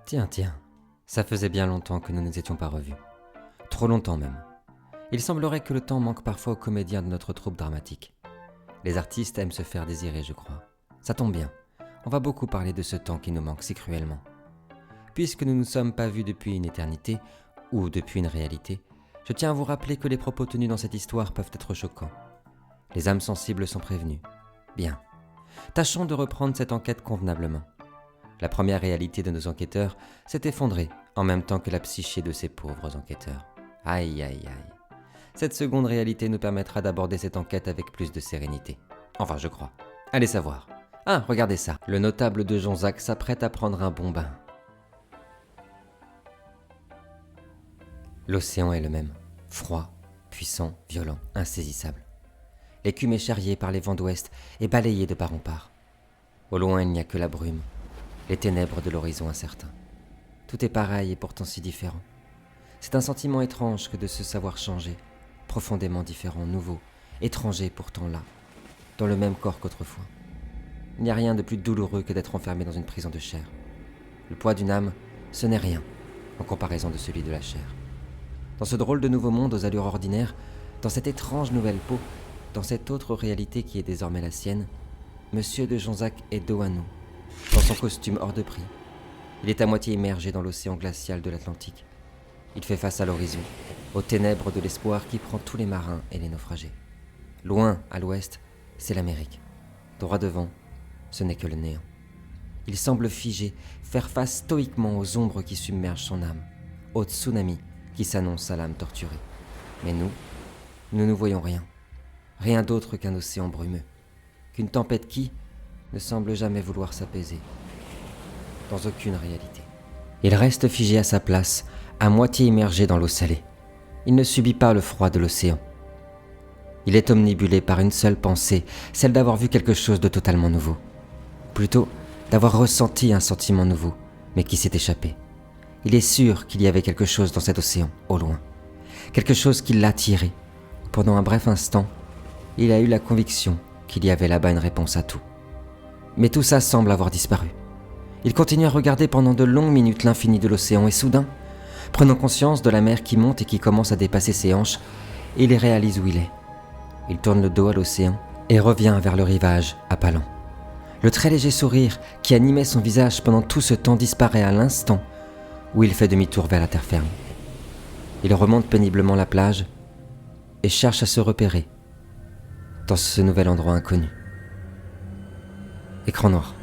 Tiens, ça faisait bien longtemps que nous ne nous étions pas revus. Trop longtemps même. Il semblerait que le temps manque parfois aux comédiens de notre troupe dramatique. Les artistes aiment se faire désirer, je crois. Ça tombe bien, on va beaucoup parler de ce temps qui nous manque si cruellement. Puisque nous ne nous sommes pas vus depuis une éternité, ou depuis une réalité, je tiens à vous rappeler que les propos tenus dans cette histoire peuvent être choquants. Les âmes sensibles sont prévenues. Bien. Tâchons de reprendre cette enquête convenablement. La première réalité de nos enquêteurs s'est effondrée en même temps que la psyché de ces pauvres enquêteurs. Aïe. Cette seconde réalité nous permettra d'aborder cette enquête avec plus de sérénité. Enfin, je crois. Allez savoir. Ah, regardez ça. Le notable de Jonzac s'apprête à prendre un bon bain. L'océan est le même. Froid, puissant, violent, insaisissable. L'écume est charriée par les vents d'ouest et balayée de part en part. Au loin, il n'y a que la brume, les ténèbres de l'horizon incertain. Tout est pareil et pourtant si différent. C'est un sentiment étrange que de se savoir changer, profondément différent, nouveau, étranger pourtant là, dans le même corps qu'autrefois. Il n'y a rien de plus douloureux que d'être enfermé dans une prison de chair. Le poids d'une âme, ce n'est rien en comparaison de celui de la chair. Dans ce drôle de nouveau monde aux allures ordinaires, dans cette étrange nouvelle peau, dans cette autre réalité qui est désormais la sienne, Monsieur de Jonzac est dos à nous, dans son costume hors de prix. Il est à moitié immergé dans l'océan glacial de l'Atlantique. Il fait face à l'horizon, aux ténèbres de l'espoir qui prend tous les marins et les naufragés. Loin, à l'ouest, c'est l'Amérique. Droit devant, ce n'est que le néant. Il semble figé, faire face stoïquement aux ombres qui submergent son âme, au tsunami qui s'annonce à l'âme torturée. Mais nous ne voyons rien. Rien d'autre qu'un océan brumeux, qu'une tempête qui ne semble jamais vouloir s'apaiser, dans aucune réalité. Il reste figé à sa place, à moitié immergé dans l'eau salée. Il ne subit pas le froid de l'océan. Il est omnibulé par une seule pensée, celle d'avoir vu quelque chose de totalement nouveau. Plutôt, d'avoir ressenti un sentiment nouveau, mais qui s'est échappé. Il est sûr qu'il y avait quelque chose dans cet océan, au loin. Quelque chose qui l'a attiré. Pendant un bref instant, il a eu la conviction qu'il y avait là-bas une réponse à tout. Mais tout ça semble avoir disparu. Il continue à regarder pendant de longues minutes l'infini de l'océan et soudain, prenant conscience de la mer qui monte et qui commence à dépasser ses hanches, il réalise où il est. Il tourne le dos à l'océan et revient vers le rivage à pas lents. Le très léger sourire qui animait son visage pendant tout ce temps disparaît à l'instant où il fait demi-tour vers la terre ferme. Il remonte péniblement la plage et cherche à se repérer dans ce nouvel endroit inconnu. Écran noir.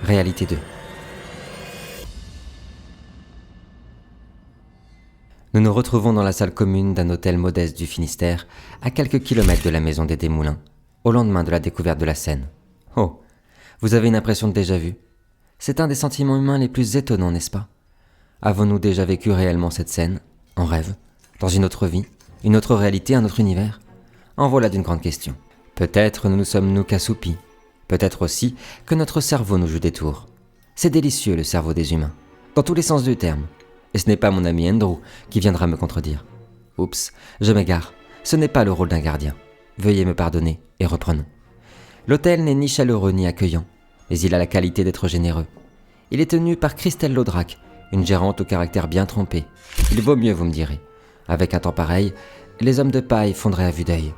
Réalité 2. Nous nous retrouvons dans la salle commune d'un hôtel modeste du Finistère, à quelques kilomètres de la maison des Desmoulins, au lendemain de la découverte de la Seine. Oh, vous avez une impression de déjà-vu ? C'est un des sentiments humains les plus étonnants, n'est-ce pas ? Avons-nous déjà vécu réellement cette scène, en rêve, dans une autre vie, une autre réalité, un autre univers ? En voilà d'une grande question. Peut-être ne nous sommes-nous qu'assoupis. Peut-être aussi que notre cerveau nous joue des tours. C'est délicieux le cerveau des humains, dans tous les sens du terme. Et ce n'est pas mon ami Andrew qui viendra me contredire. Oups, je m'égare. Ce n'est pas le rôle d'un gardien. Veuillez me pardonner et reprenons. L'hôtel n'est ni chaleureux ni accueillant, mais il a la qualité d'être généreux. Il est tenu par Christelle Laudrac, une gérante au caractère bien trempé. Il vaut mieux, vous me direz. Avec un temps pareil, les hommes de paille fondraient à vue d'œil.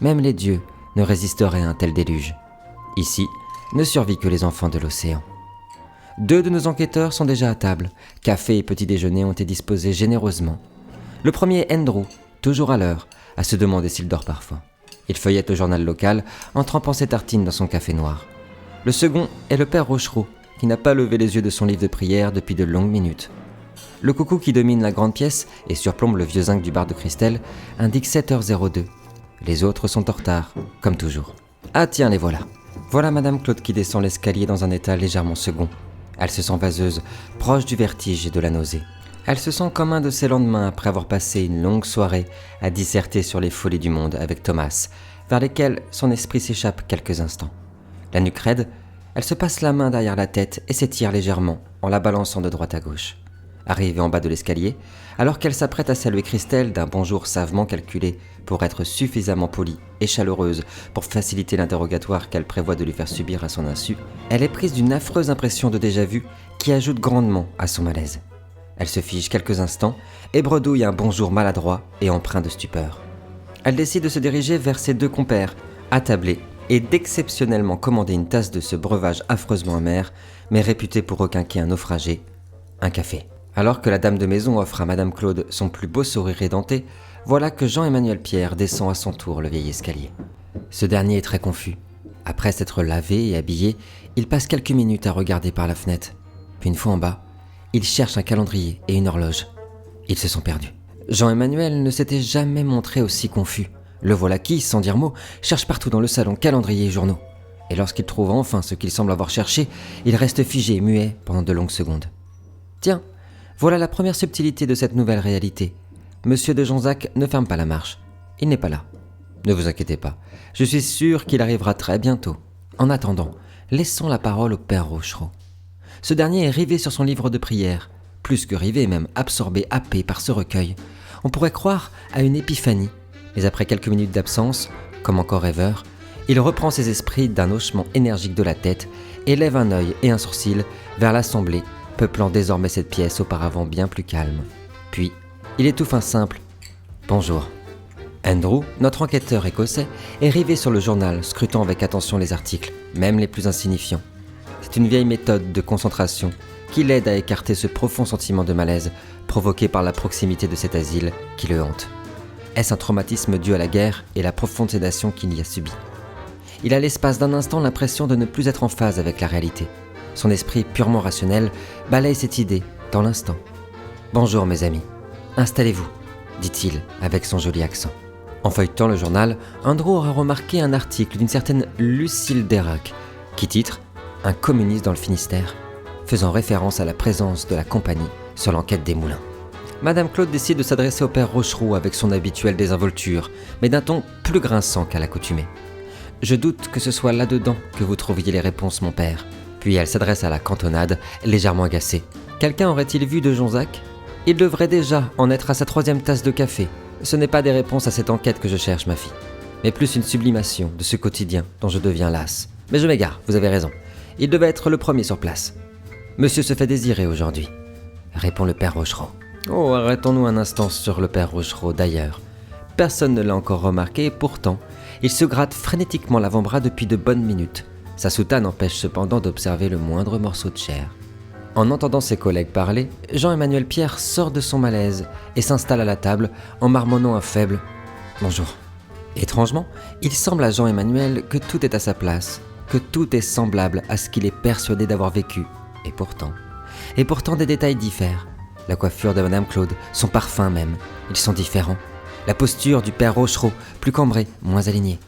Même les dieux ne résisteraient à un tel déluge. Ici, ne survit que les enfants de l'océan. 2 de nos enquêteurs sont déjà à table. Café et petit déjeuner ont été disposés généreusement. Le premier est Andrew, toujours à l'heure, à se demander s'il dort parfois. Il feuillette le journal local en trempant ses tartines dans son café noir. Le second est le père Rochereau, qui n'a pas levé les yeux de son livre de prière depuis de longues minutes. Le coucou qui domine la grande pièce et surplombe le vieux zinc du bar de Christelle indique 7h02. Les autres sont en retard, comme toujours. Ah tiens, les voilà. Voilà Madame Claude qui descend l'escalier dans un état légèrement second. Elle se sent vaseuse, proche du vertige et de la nausée. Elle se sent comme un de ces lendemains après avoir passé une longue soirée à disserter sur les folies du monde avec Thomas, vers lesquelles son esprit s'échappe quelques instants. La nuque raide, elle se passe la main derrière la tête et s'étire légèrement en la balançant de droite à gauche. arrivée en bas de l'escalier, alors qu'elle s'apprête à saluer Christelle d'un bonjour savement calculé pour être suffisamment polie et chaleureuse pour faciliter l'interrogatoire qu'elle prévoit de lui faire subir à son insu, elle est prise d'une affreuse impression de déjà-vu qui ajoute grandement à son malaise. Elle se fige quelques instants et bredouille un bonjour maladroit et empreint de stupeur. Elle décide de se diriger vers ses deux compères, attablés, et d'exceptionnellement commander une tasse de ce breuvage affreusement amer, mais réputé pour requinquer un naufragé, un café. Alors que la dame de maison offre à Madame Claude son plus beau sourire édenté, voilà que Jean-Emmanuel Pierre descend à son tour le vieil escalier. Ce dernier est très confus. Après s'être lavé et habillé, il passe quelques minutes à regarder par la fenêtre. Puis une fois en bas, il cherche un calendrier et une horloge. Ils se sont perdus. Jean-Emmanuel ne s'était jamais montré aussi confus. Le voilà qui, sans dire mot, cherche partout dans le salon calendrier et journaux. Et lorsqu'il trouve enfin ce qu'il semble avoir cherché, il reste figé, muet, pendant de longues secondes. Tiens, voilà la première subtilité de cette nouvelle réalité. Monsieur de Jonzac ne ferme pas la marche. Il n'est pas là. Ne vous inquiétez pas, je suis sûr qu'il arrivera très bientôt. En attendant, laissons la parole au père Rochereau. Ce dernier est rivé sur son livre de prière, plus que rivé, même absorbé, happé par ce recueil. On pourrait croire à une épiphanie. Mais après quelques minutes d'absence, comme encore rêveur, il reprend ses esprits d'un hochement énergique de la tête et lève un œil et un sourcil vers l'assemblée, peuplant désormais cette pièce auparavant bien plus calme. Puis, il étouffe un simple « Bonjour ». Andrew, notre enquêteur écossais, est rivé sur le journal, scrutant avec attention les articles, même les plus insignifiants. C'est une vieille méthode de concentration qui l'aide à écarter ce profond sentiment de malaise provoqué par la proximité de cet asile qui le hante. Est-ce un traumatisme dû à la guerre et la profonde sédation qu'il y a subie ? Il a l'espace d'un instant l'impression de ne plus être en phase avec la réalité. Son esprit purement rationnel balaye cette idée dans l'instant. « Bonjour mes amis, installez-vous », dit-il avec son joli accent. En feuilletant le journal, Andrew aura remarqué un article d'une certaine Lucille Dérac qui titre « Un communiste dans le Finistère », faisant référence à la présence de la compagnie sur l'enquête des moulins. Madame Claude décide de s'adresser au père Rochereau avec son habituelle désinvolture, mais d'un ton plus grinçant qu'à l'accoutumée. « Je doute que ce soit là-dedans que vous trouviez les réponses, mon père. » Puis elle s'adresse à la cantonade, légèrement agacée. « Quelqu'un aurait-il vu de Jonzac ? Il devrait déjà en être à sa 3e tasse de café. Ce n'est pas des réponses à cette enquête que je cherche, ma fille, mais plus une sublimation de ce quotidien dont je deviens lasse. Mais je m'égare, vous avez raison. Il devait être le premier sur place. Monsieur se fait désirer aujourd'hui, » répond le père Rochereau. Oh, arrêtons-nous un instant sur le père Rochereau d'ailleurs. Personne ne l'a encore remarqué et pourtant, il se gratte frénétiquement l'avant-bras depuis de bonnes minutes. Sa soutane empêche cependant d'observer le moindre morceau de chair. En entendant ses collègues parler, Jean-Emmanuel Pierre sort de son malaise et s'installe à la table en marmonnant un faible « Bonjour ». Étrangement, il semble à Jean-Emmanuel que tout est à sa place, que tout est semblable à ce qu'il est persuadé d'avoir vécu. Et pourtant des détails diffèrent. La coiffure de Madame Claude, son parfum même, ils sont différents. La posture du père Rochereau, plus cambrée, moins alignée.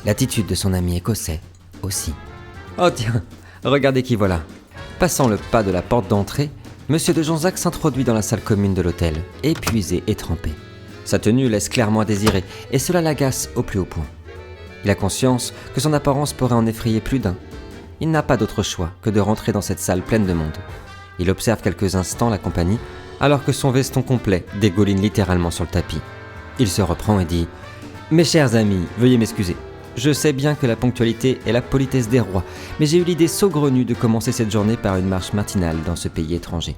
L'attitude de son ami écossais, aussi. Oh tiens, regardez qui voilà. Passant le pas de la porte d'entrée, Monsieur de Jonzac s'introduit dans la salle commune de l'hôtel, épuisé et trempé. Sa tenue laisse clairement à désirer, et cela l'agace au plus haut point. Il a conscience que son apparence pourrait en effrayer plus d'un. Il n'a pas d'autre choix que de rentrer dans cette salle pleine de monde. Il observe quelques instants la compagnie, alors que son veston complet dégouline littéralement sur le tapis. Il se reprend et dit « Mes chers amis, veuillez m'excuser. Je sais bien que la ponctualité est la politesse des rois, mais j'ai eu l'idée saugrenue de commencer cette journée par une marche matinale dans ce pays étranger.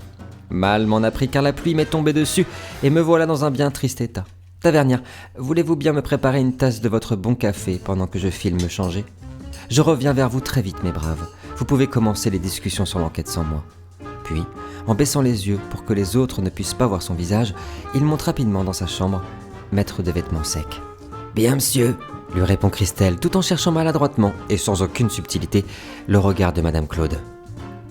Mal m'en a pris car la pluie m'est tombée dessus et me voilà dans un bien triste état. Tavernière, voulez-vous bien me préparer une tasse de votre bon café pendant que je file me changer ? Je reviens vers vous très vite, mes braves. Vous pouvez commencer les discussions sur l'enquête sans moi. » Puis, en baissant les yeux pour que les autres ne puissent pas voir son visage, il monte rapidement dans sa chambre, maître des vêtements secs. « Bien, monsieur !» lui répond Christelle, tout en cherchant maladroitement et sans aucune subtilité le regard de Madame Claude.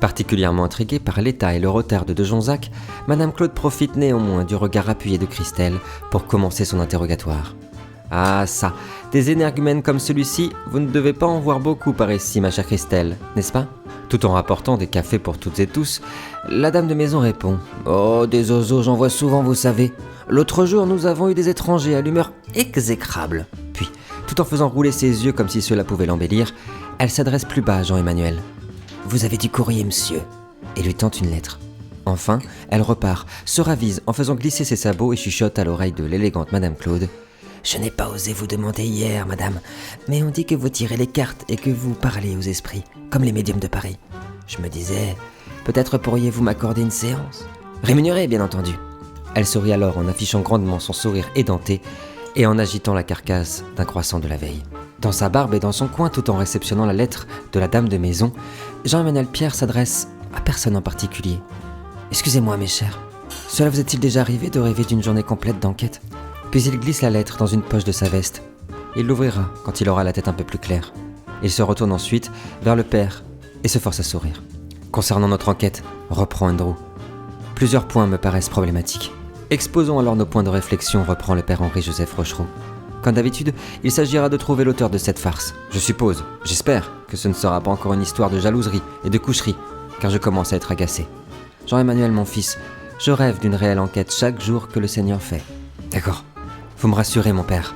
Particulièrement intriguée par l'état et le retard de Jonzac, Madame Claude profite néanmoins du regard appuyé de Christelle pour commencer son interrogatoire. « Ah ça, des énergumènes comme celui-ci, vous ne devez pas en voir beaucoup par ici, ma chère Christelle, n'est-ce pas ?» Tout en rapportant des cafés pour toutes et tous, la dame de maison répond « Oh, des oiseaux, j'en vois souvent, vous savez. L'autre jour, nous avons eu des étrangers à l'humeur exécrable. » Puis, tout en faisant rouler ses yeux comme si cela pouvait l'embellir, elle s'adresse plus bas à Jean-Emmanuel. « Vous avez du courrier, monsieur ?» et lui tend une lettre. Enfin, elle repart, se ravise en faisant glisser ses sabots et chuchote à l'oreille de l'élégante Madame Claude. « Je n'ai pas osé vous demander hier, madame, mais on dit que vous tirez les cartes et que vous parlez aux esprits, comme les médiums de Paris. Je me disais, peut-être pourriez-vous m'accorder une séance ? Rémunérée, bien entendu. » Elle sourit alors en affichant grandement son sourire édenté et en agitant la carcasse d'un croissant de la veille. Dans sa barbe et dans son coin, tout en réceptionnant la lettre de la dame de maison, Jean-Emmanuel Pierre s'adresse à personne en particulier. « Excusez-moi, mes chers, cela vous est-il déjà arrivé de rêver d'une journée complète d'enquête ? » Puis il glisse la lettre dans une poche de sa veste. Il l'ouvrira quand il aura la tête un peu plus claire. Il se retourne ensuite vers le père et se force à sourire. « Concernant notre enquête, reprend Andrew, plusieurs points me paraissent problématiques. Exposons alors nos points de réflexion, reprend le père Henri-Joseph Rochereau. Comme d'habitude, il s'agira de trouver l'auteur de cette farce. Je suppose, j'espère, que ce ne sera pas encore une histoire de jalouserie et de coucherie, car je commence à être agacé. Jean-Emmanuel, mon fils, je rêve d'une réelle enquête chaque jour que le Seigneur fait. » « D'accord. Vous me rassurez, mon père,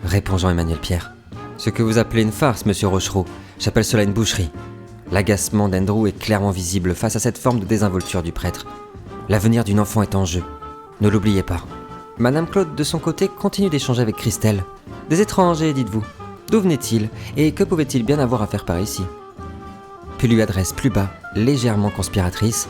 répond Jean-Emmanuel Pierre. Ce que vous appelez une farce, monsieur Rochereau, j'appelle cela une boucherie. L'agacement d'Andrew est clairement visible face à cette forme de désinvolture du prêtre. L'avenir d'une enfant est en jeu. Ne l'oubliez pas. Madame Claude, de son côté, continue d'échanger avec Christelle. Des étrangers, dites-vous. D'où venaient-ils et que pouvaient-ils bien avoir à faire par ici ? Puis lui adresse plus bas, légèrement conspiratrice.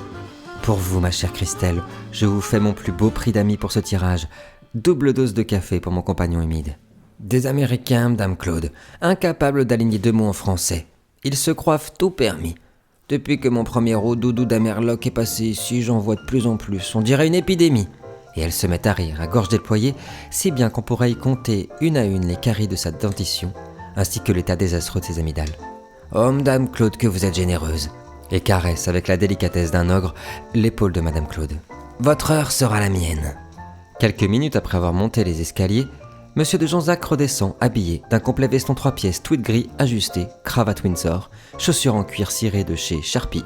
Pour vous, ma chère Christelle, je vous fais mon plus beau prix d'amis pour ce tirage. Double dose de café pour mon compagnon humide. Des Américains, Madame Claude, incapables d'aligner deux mots en français. Ils se croient tout permis. Depuis que mon premier doudou d'Amerloc est passé ici, j'en vois de plus en plus. On dirait une épidémie. Et elle se met à rire, à gorge déployée, si bien qu'on pourrait y compter une à une les caries de sa dentition, ainsi que l'état désastreux de ses amygdales. Oh, Madame Claude, que vous êtes généreuse. Et caresse avec la délicatesse d'un ogre l'épaule de Madame Claude. Votre heure sera la mienne. Quelques minutes après avoir monté les escaliers, Monsieur de Jonzac redescend, habillé d'un complet veston 3 pièces tweed gris ajusté, cravate Windsor, chaussures en cuir ciré de chez Sharpie,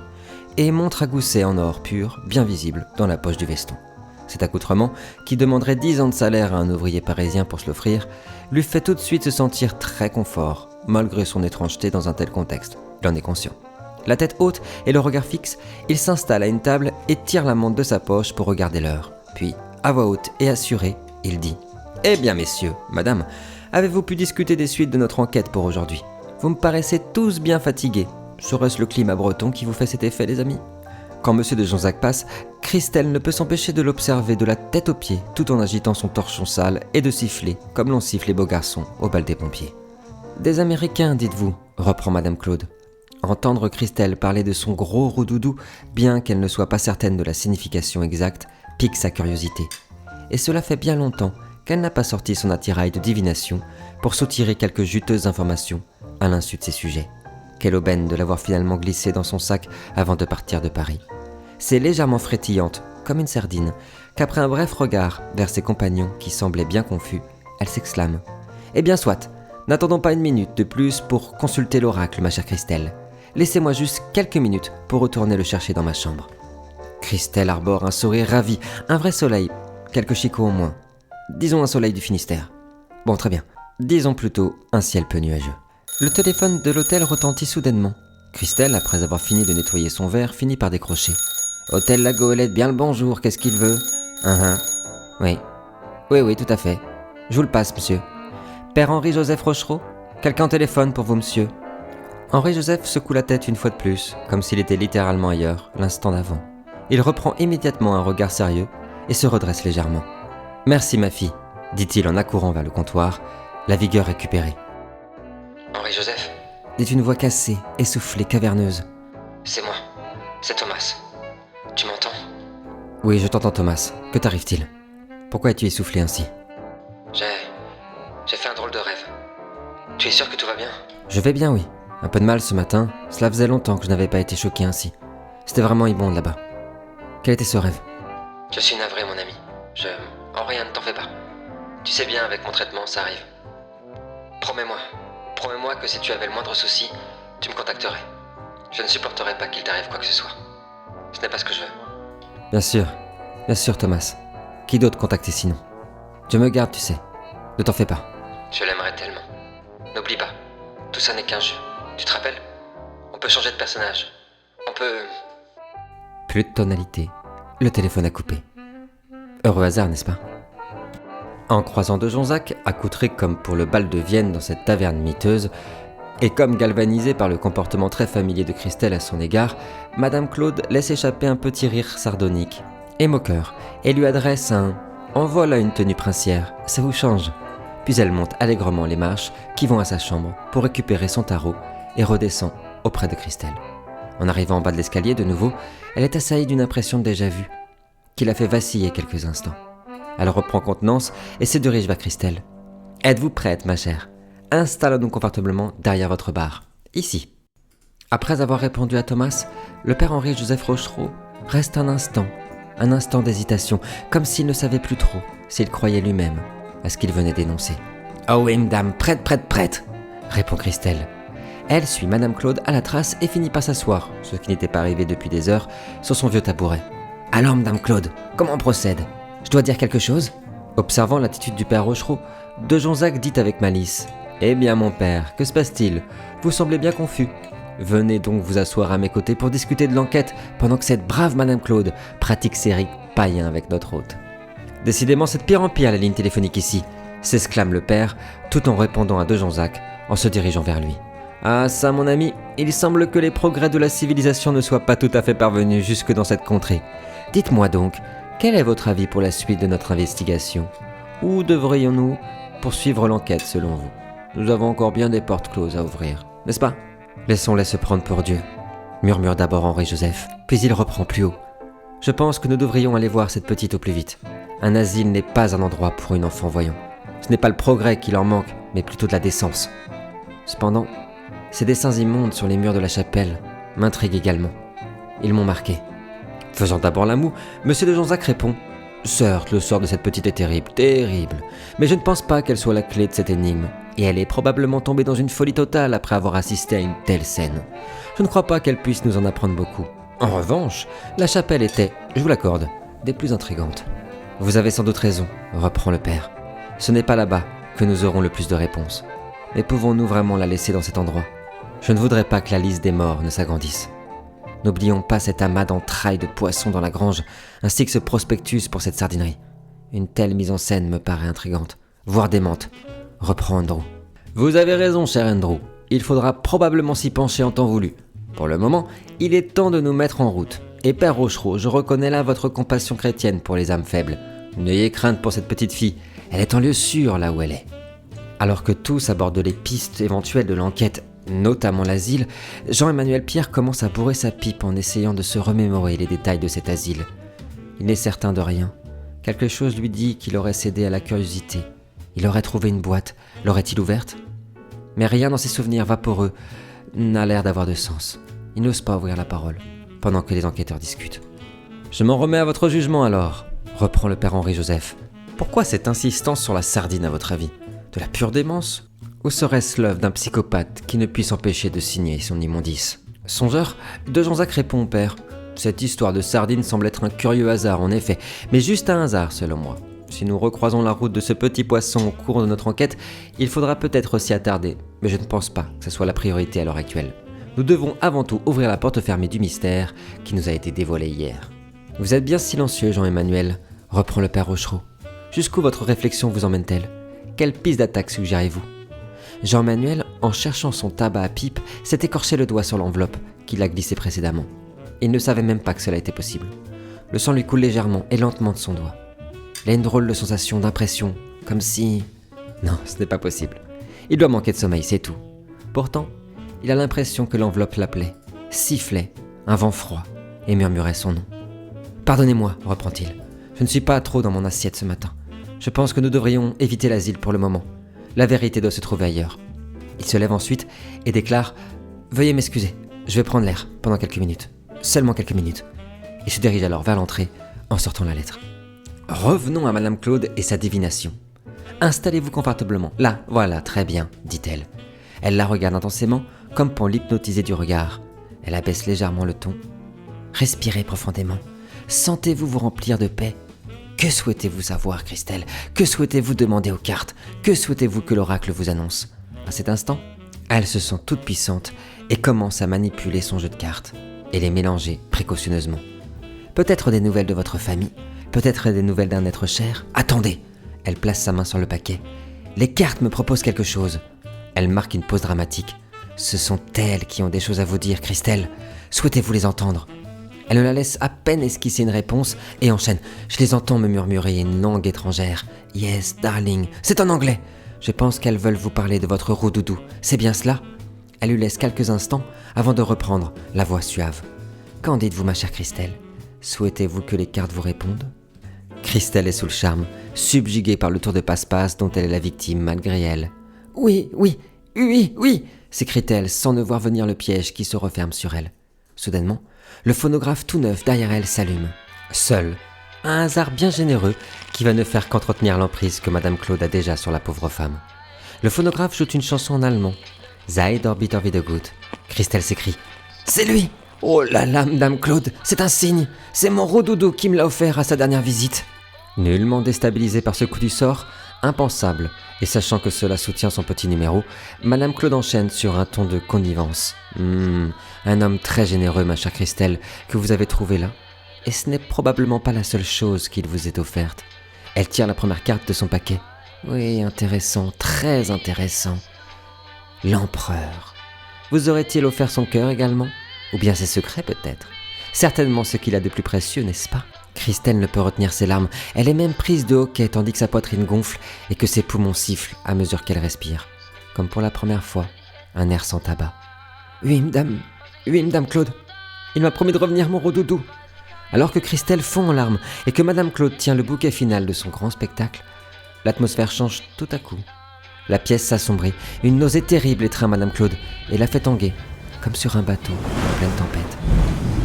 et montre à gousset en or pur, bien visible, dans la poche du veston. Cet accoutrement, qui demanderait 10 ans de salaire à un ouvrier parisien pour se l'offrir, lui fait tout de suite se sentir très confort, malgré son étrangeté dans un tel contexte. Il en est conscient. La tête haute et le regard fixe, il s'installe à une table et tire la montre de sa poche pour regarder l'heure. Puis, à voix haute et assurée, il dit « Eh bien, messieurs, madame, avez-vous pu discuter des suites de notre enquête pour aujourd'hui ? Vous me paraissez tous bien fatigués. Serait-ce le climat breton qui vous fait cet effet, les amis ?» Quand monsieur de Jonzac passe, Christelle ne peut s'empêcher de l'observer de la tête aux pieds, tout en agitant son torchon sale et de siffler, comme l'on siffle les beaux garçons au bal des pompiers. « Des Américains, dites-vous » reprend madame Claude. Entendre Christelle parler de son gros roudoudou, bien qu'elle ne soit pas certaine de la signification exacte, pique sa curiosité. Et cela fait bien longtemps qu'elle n'a pas sorti son attirail de divination pour soutirer quelques juteuses informations à l'insu de ses sujets. Quelle aubaine de l'avoir finalement glissé dans son sac avant de partir de Paris. C'est légèrement frétillante, comme une sardine, qu'après un bref regard vers ses compagnons qui semblaient bien confus, elle s'exclame « Eh bien soit, n'attendons pas une minute de plus pour consulter l'oracle, ma chère Christelle. Laissez-moi juste quelques minutes pour retourner le chercher dans ma chambre. » Christelle arbore un sourire ravi, un vrai soleil, quelques chicots au moins. Disons un soleil du Finistère. Bon, très bien. Disons plutôt un ciel peu nuageux. Le téléphone de l'hôtel retentit soudainement. Christelle, après avoir fini de nettoyer son verre, finit par décrocher. « Hôtel La Goélette, bien le bonjour, qu'est-ce qu'il veut ?»« Oui. Oui, tout à fait. Je vous le passe, monsieur. Père Henri-Joseph Rochereau ? Quelqu'un au téléphone pour vous, monsieur. » Henri-Joseph secoue la tête une fois de plus, comme s'il était littéralement ailleurs, l'instant d'avant. Il reprend immédiatement un regard sérieux et se redresse légèrement. « Merci, ma fille, » dit-il en accourant vers le comptoir, la vigueur récupérée. « Henri-Joseph » dit une voix cassée, essoufflée, caverneuse. « C'est moi, c'est Thomas. Tu m'entends ? » « Oui, je t'entends, Thomas. Que t'arrive-t-il ? Pourquoi es-tu essoufflé ainsi ? » J'ai fait un drôle de rêve. Tu es sûr que tout va bien ? Je vais bien, oui. Un peu de mal ce matin. Cela faisait longtemps que je n'avais pas été choqué ainsi. C'était vraiment immonde là-bas. Quel était ce rêve ? Je suis navré, mon ami. En rien, ne t'en fais pas. Tu sais bien, avec mon traitement, ça arrive. Promets-moi que si tu avais le moindre souci, tu me contacterais. Je ne supporterais pas qu'il t'arrive quoi que ce soit. Ce n'est pas ce que je veux. Bien sûr, Thomas. Qui d'autre contacter sinon ? Je me garde, tu sais. Ne t'en fais pas. Je l'aimerais tellement. N'oublie pas, tout ça n'est qu'un jeu. Tu te rappelles ? On peut changer de personnage. On peut... Plus de tonalité, Le téléphone a coupé. Heureux hasard, n'est-ce pas ? En croisant de Jonzac, accoutré comme pour le bal de Vienne dans cette taverne miteuse, et comme galvanisée par le comportement très familier de Christelle à son égard, Madame Claude laisse échapper un petit rire sardonique et moqueur, et lui adresse un « En voilà une tenue princière, ça vous change ?» Puis elle monte allègrement les marches qui vont à sa chambre pour récupérer son tarot et redescend auprès de Christelle. En arrivant en bas de l'escalier de nouveau, elle est assaillie d'une impression de déjà-vu, qui la fait vaciller quelques instants. Elle reprend contenance et se dirige vers Christelle. « Êtes-vous prête, ma chère ? Installons-nous confortablement derrière votre bar, ici. » Après avoir répondu à Thomas, le père Henri-Joseph Rochereau reste un instant d'hésitation, comme s'il ne savait plus trop s'il croyait lui-même à ce qu'il venait d'énoncer. « Oh oui, madame, prête, répond Christelle. Elle suit Madame Claude à la trace et finit par s'asseoir, ce qui n'était pas arrivé depuis des heures, sur son vieux tabouret. « Alors, Madame Claude, comment on procède ? Je dois dire quelque chose ?» Observant l'attitude du père Rochereau, de Jonzac dit avec malice : « Eh bien, mon père, que se passe-t-il ? Vous semblez bien confus. Venez donc vous asseoir à mes côtés pour discuter de l'enquête, pendant que cette brave Madame Claude pratique ses rites païens avec notre hôte. » « Décidément, c'est de pire en pire la ligne téléphonique ici, » s'exclame le père, tout en répondant à de Jonzac, en se dirigeant vers lui. « Ah ça, mon ami, il semble que les progrès de la civilisation ne soient pas tout à fait parvenus jusque dans cette contrée. Dites-moi donc, quel est votre avis pour la suite de notre investigation ? Où devrions-nous poursuivre l'enquête selon vous ? Nous avons encore bien des portes closes à ouvrir, n'est-ce pas ? Laissons-les se prendre pour Dieu, murmure d'abord Henri-Joseph, puis il reprend plus haut. Je pense que nous devrions aller voir cette petite au plus vite. Un asile n'est pas un endroit pour une enfant voyant. Ce n'est pas le progrès qui leur manque, mais plutôt de la décence. Cependant, ces dessins immondes sur les murs de la chapelle m'intriguent également. Ils m'ont marqué. Faisant d'abord la moue, Monsieur de Jonzac répond : « Certes, le sort de cette petite est terrible, mais je ne pense pas qu'elle soit la clé de cette énigme, et elle est probablement tombée dans une folie totale après avoir assisté à une telle scène. Je ne crois pas qu'elle puisse nous en apprendre beaucoup. En revanche, la chapelle était, je vous l'accorde, des plus intrigantes. » « Vous avez sans doute raison, » reprend le père. « Ce n'est pas là-bas que nous aurons le plus de réponses. Mais pouvons-nous vraiment la laisser dans cet endroit ? Je ne voudrais pas que la liste des morts ne s'agrandisse. N'oublions pas cet amas d'entrailles de poissons dans la grange, ainsi que ce prospectus pour cette sardinerie. Une telle mise en scène me paraît intrigante, voire démente, » reprend Andrew. « Vous avez raison, cher Andrew. Il faudra probablement s'y pencher en temps voulu. Pour le moment, il est temps de nous mettre en route. Et père Rochereau, je reconnais là votre compassion chrétienne pour les âmes faibles. N'ayez crainte pour cette petite fille, elle est en lieu sûr là où elle est. » Alors que tous abordent les pistes éventuelles de l'enquête, notamment l'asile, Jean-Emmanuel Pierre commence à bourrer sa pipe en essayant de se remémorer les détails de cet asile. Il n'est certain de rien. Quelque chose lui dit qu'il aurait cédé à la curiosité. Il aurait trouvé une boîte, l'aurait-il ouverte ? Mais rien dans ses souvenirs vaporeux n'a l'air d'avoir de sens. Il n'ose pas ouvrir la parole, pendant que les enquêteurs discutent. « Je m'en remets à votre jugement alors, » reprend le père Henri-Joseph. « Pourquoi cette insistance sur la sardine à votre avis ? De la pure démence ? Ou serait-ce l'œuvre d'un psychopathe qui ne puisse empêcher de signer son immondice ? » Songeur, de Jonzac répond au père. « Cette histoire de sardine semble être un curieux hasard en effet, mais juste un hasard selon moi. Si nous recroisons la route de ce petit poisson au cours de notre enquête, il faudra peut-être s'y attarder, mais je ne pense pas que ce soit la priorité à l'heure actuelle. Nous devons avant tout ouvrir la porte fermée du mystère qui nous a été dévoilé hier. » « Vous êtes bien silencieux, Jean-Emmanuel, » reprend le père Rochereau. « Jusqu'où votre réflexion vous emmène-t-elle ? Quelle piste d'attaque suggérez-vous » Jean-Emmanuel, en cherchant son tabac à pipe, s'est écorché le doigt sur l'enveloppe qu'il a glissée précédemment. Il ne savait même pas que cela était possible. Le sang lui coule légèrement et lentement de son doigt. Il a une drôle de sensation, d'impression, comme si... Non, ce n'est pas possible. Il doit manquer de sommeil, c'est tout. Pourtant, il a l'impression que l'enveloppe l'appelait, sifflait, un vent froid, et murmurait son nom. « Pardonnez-moi, reprend-il. Je ne suis pas trop dans mon assiette ce matin. Je pense que nous devrions éviter l'asile pour le moment. La vérité doit se trouver ailleurs. » Il se lève ensuite et déclare « Veuillez m'excuser, je vais prendre l'air pendant quelques minutes. Seulement quelques minutes. » Il se dirige alors vers l'entrée en sortant la lettre. Revenons à Madame Claude et sa divination. « Installez-vous confortablement. Là, voilà, très bien, dit-elle. Elle la regarde intensément, comme pour l'hypnotiser du regard. Elle abaisse légèrement le ton. « Respirez profondément. Sentez-vous vous remplir de paix. Que souhaitez-vous savoir, Christelle ? Que souhaitez-vous demander aux cartes ? Que souhaitez-vous que l'oracle vous annonce ?» À cet instant, elle se sent toute puissante et commence à manipuler son jeu de cartes et les mélanger précautionneusement. Peut-être des nouvelles de votre famille, peut-être des nouvelles d'un être cher. Attendez ! Elle place sa main sur le paquet. Les cartes me proposent quelque chose. Elle marque une pause dramatique. Ce sont elles qui ont des choses à vous dire, Christelle. Souhaitez-vous les entendre ? Elle la laisse à peine esquisser une réponse et enchaîne. Je les entends me murmurer une langue étrangère. Yes, darling. C'est en anglais. Je pense qu'elles veulent vous parler de votre roux-doudou. C'est bien cela ? Elle lui laisse quelques instants avant de reprendre, la voix suave. Qu'en dites-vous, ma chère Christelle ? Souhaitez-vous que les cartes vous répondent ? Christelle est sous le charme, subjuguée par le tour de passe-passe dont elle est la victime malgré elle. Oui, s'écrie-t-elle sans ne voir venir le piège qui se referme sur elle. Soudainement, le phonographe tout neuf derrière elle s'allume. Seul, un hasard bien généreux qui va ne faire qu'entretenir l'emprise que Madame Claude a déjà sur la pauvre femme. Le phonographe joue une chanson en allemand. Sei doch bitte wieder gut. Christelle s'écrie. C'est lui! Oh là là, Madame Claude, c'est un signe. C'est mon roux-doudou qui me l'a offert à sa dernière visite. Nullement déstabilisée par ce coup du sort, impensable, et sachant que cela soutient son petit numéro, Madame Claude enchaîne sur un ton de connivence. Un homme très généreux, ma chère Christelle, que vous avez trouvé là. Et ce n'est probablement pas la seule chose qu'il vous est offerte. Elle tire la première carte de son paquet. Oui, intéressant, très intéressant. L'empereur. Vous aurait-il offert son cœur également ? Ou bien ses secrets peut-être ? Certainement ce qu'il a de plus précieux, n'est-ce pas ? Christelle ne peut retenir ses larmes. Elle est même prise de hoquet tandis que sa poitrine gonfle et que ses poumons sifflent à mesure qu'elle respire. Comme pour la première fois, un air sans tabac. Oui, madame Claude. Il m'a promis de revenir, mon roux-doudou. Alors que Christelle fond en larmes et que Madame Claude tient le bouquet final de son grand spectacle, l'atmosphère change tout à coup. La pièce s'assombrit, une nausée terrible étreint Madame Claude et la fait tanguer, comme sur un bateau en pleine tempête.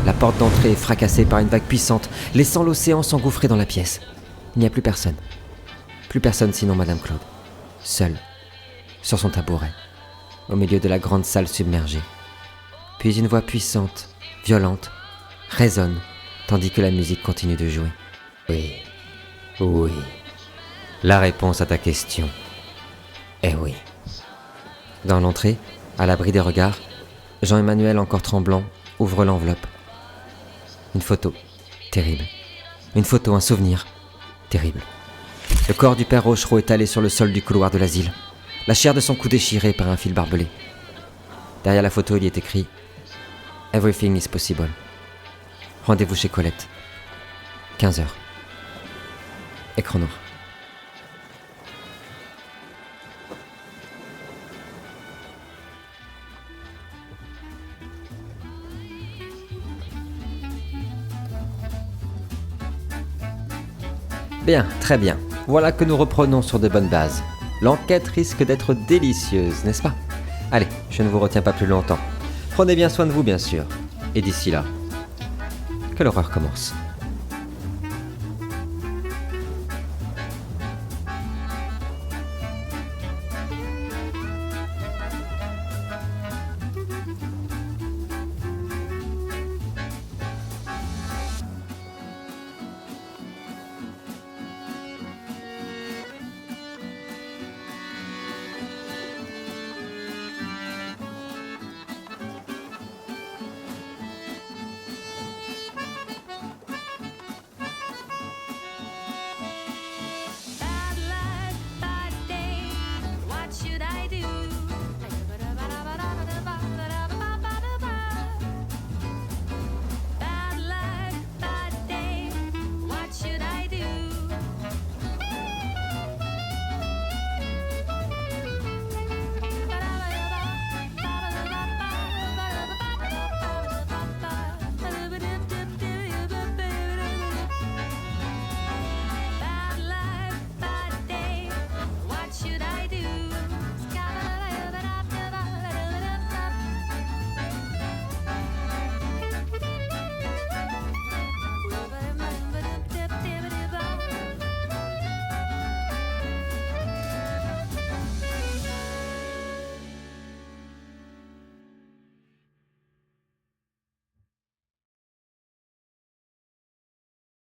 La porte d'entrée est fracassée par une vague puissante, laissant l'océan s'engouffrer dans la pièce. Il n'y a plus personne. Plus personne sinon Madame Claude. Seule, sur son tabouret, au milieu de la grande salle submergée. Puis une voix puissante, violente, résonne, tandis que la musique continue de jouer. Oui. La réponse à ta question est oui. Dans l'entrée, à l'abri des regards, Jean-Emmanuel, encore tremblant, ouvre l'enveloppe. Une photo, terrible. Une photo, un souvenir, terrible. Le corps du père Rochereau étalé sur le sol du couloir de l'asile. La chair de son cou déchirée par un fil barbelé. Derrière la photo, il y est écrit « Everything is possible ». Rendez-vous chez Colette. 15h. Écran noir. Bien, très bien. Voilà que nous reprenons sur de bonnes bases. L'enquête risque d'être délicieuse, n'est-ce pas ? Allez, je ne vous retiens pas plus longtemps. Prenez bien soin de vous, bien sûr. Et d'ici là, que l'horreur commence.